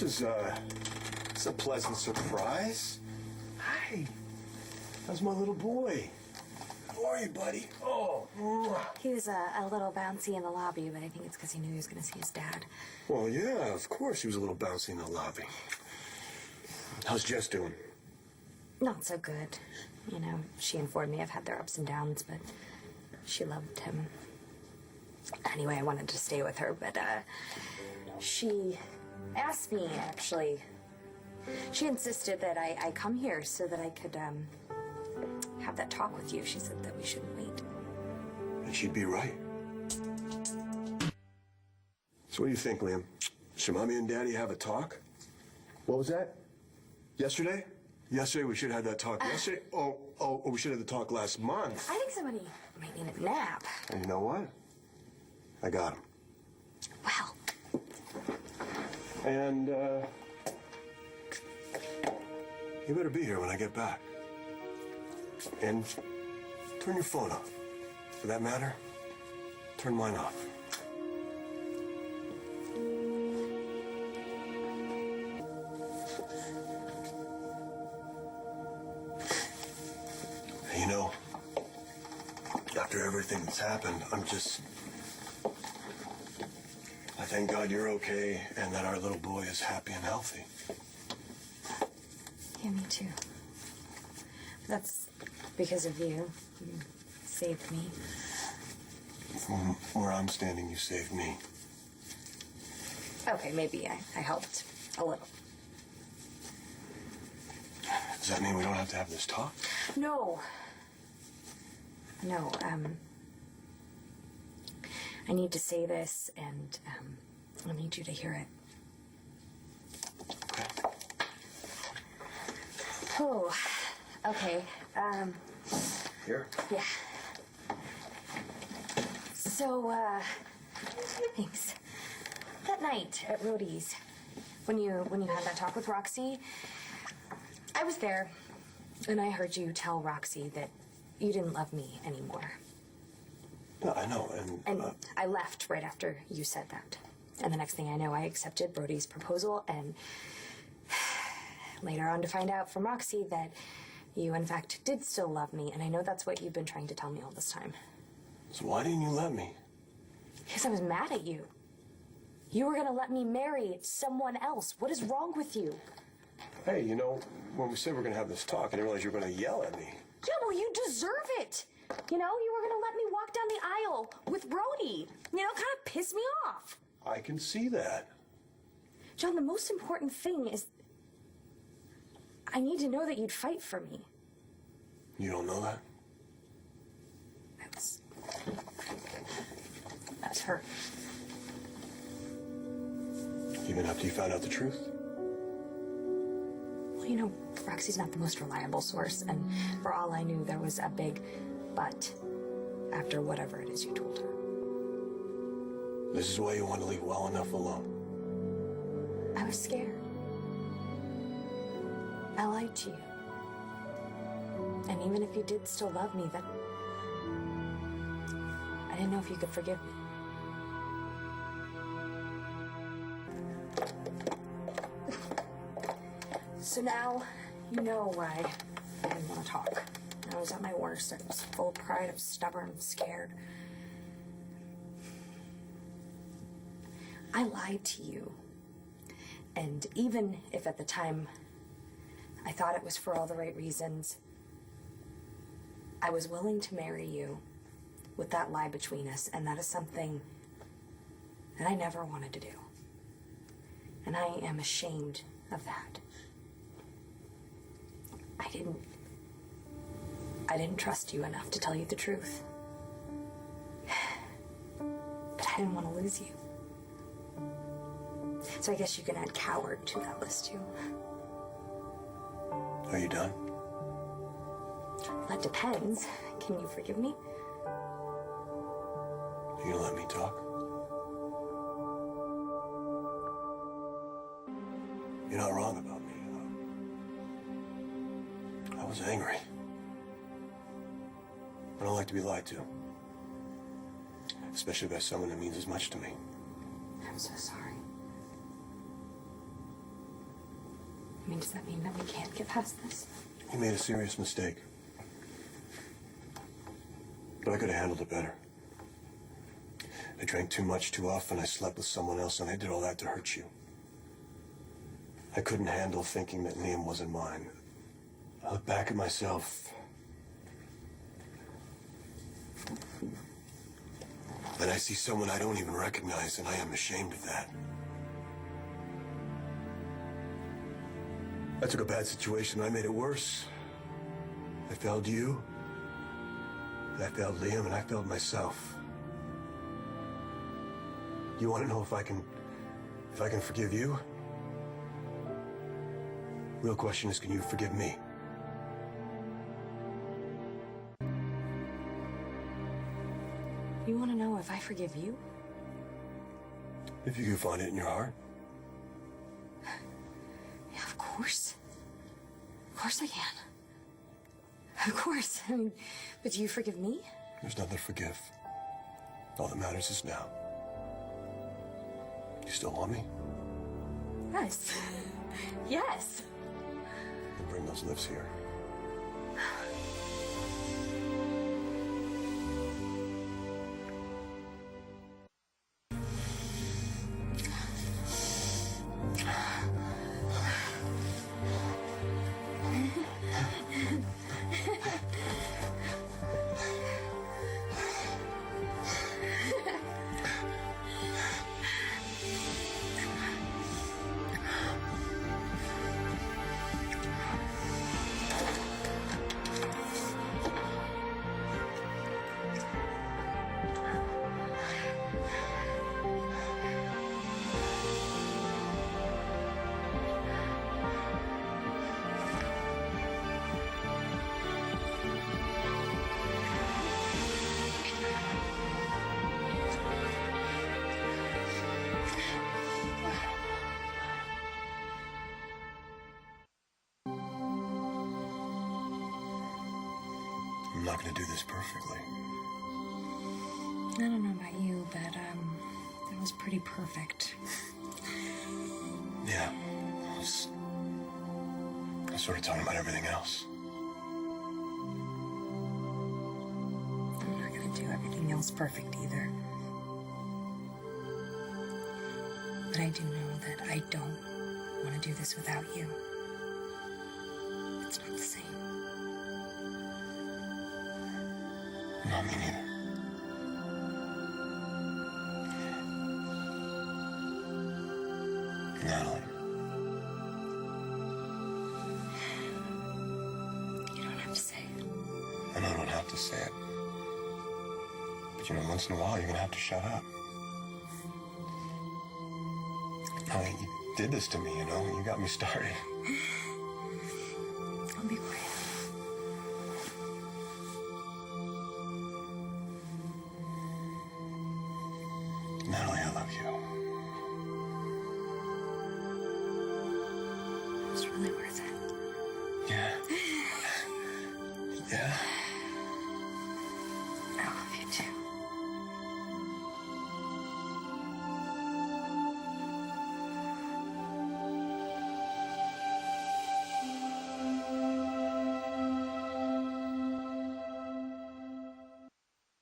This is a pleasant surprise. Hi. How's my little boy? How are you, buddy? Oh. He was a little bouncy in the lobby, but I think it's because he knew he was going to see his dad. Well, yeah, of course he was a little bouncy in the lobby. How's Jess doing? Not so good. You know, she informed me I've had their ups and downs, but she loved him. Anyway, I wanted to stay with her, but she asked me, actually. She insisted that I come here so that I could have that talk with you. She said that we shouldn't wait. And she'd be right. So what do you think, Liam? Should Mommy and Daddy have a talk? What was that? Yesterday? Yesterday we should have had that talk. Yesterday? Oh, we should have had the talk last month. I think somebody might need a nap. And you know what? I got him. Well. And, you better be here when I get back. And turn your phone off. For that matter, turn mine off. You know, after everything that's happened, I thank God you're okay and that our little boy is happy and healthy. Yeah, me too. That's because of you. You saved me. From where I'm standing, you saved me. Okay, maybe I helped a little. Does that mean we don't have to have this talk? No. No, I need to say this, and I need you to hear it. Oh, okay. Here? Yeah. So, thanks. That night at Rhodey's, when you had that talk with Roxy, I was there, and I heard you tell Roxy that you didn't love me anymore. No, I know, And I left right after you said that. And the next thing I know, I accepted Brody's proposal, and later on to find out from Roxy that you, in fact, did still love me, and I know that's what you've been trying to tell me all this time. So why didn't you let me? Because I was mad at you. You were going to let me marry someone else. What is wrong with you? Hey, you know, when we said we're going to have this talk, I didn't realize you were going to yell at me. Yeah, well, you deserve it. You know, you were going to let me walk down the aisle with Brody. You know, kind of piss me off. I can see that. John, the most important thing is I need to know that you'd fight for me. You don't know that? That's hurt. Even after you found out the truth? Well, you know, Roxy's not the most reliable source, and for all I knew, there was a big but after whatever it is you told her. This is why you want to leave well enough alone. I was scared. I lied to you. And even if you did still love me, that I didn't know if you could forgive me. So now you know why I didn't want to talk. I was at my worst. I was full of pride. I was stubborn and scared. I lied to you. And even if at the time I thought it was for all the right reasons, I was willing to marry you with that lie between us, and that is something that I never wanted to do. And I am ashamed of that. I didn't trust you enough to tell you the truth. But I didn't want to lose you. So I guess you can add coward to that list too. Are you done? That depends. Can you forgive me? You gonna let me talk? You're not wrong about me. I was angry. I don't like to be lied to. Especially by someone that means as much to me. I'm so sorry. I mean, does that mean that we can't get past this? You made a serious mistake. But I could have handled it better. I drank too much too often, I slept with someone else, and I did all that to hurt you. I couldn't handle thinking that Liam wasn't mine. I look back at myself, and I see someone I don't even recognize, and I am ashamed of that. I took a bad situation, I made it worse. I failed you, I failed Liam, and I failed myself. You want to know if I can forgive you? Real question is, can you forgive me? You want to know if I forgive you? If you can find it in your heart. Yeah, of course. Of course I can. Of course. I mean, but do you forgive me? There's nothing to forgive. All that matters is now. You still want me? Yes. Yes. Then bring those lips here. I'm not going to do this perfectly. I don't know about you, but, it was pretty perfect. Yeah. I was sort of talking about everything else. I'm not gonna do everything else perfect either. But I do know that I don't want to do this without you. It's not the same. No, me neither. Natalie. You don't have to say it. I know I don't have to say it. But you know, once in a while, you're going to have to shut up. I mean, you did this to me, you know? You got me started. I'll be quiet. Natalie, I love you. It's really worth it. Yeah. Yeah. I love you too.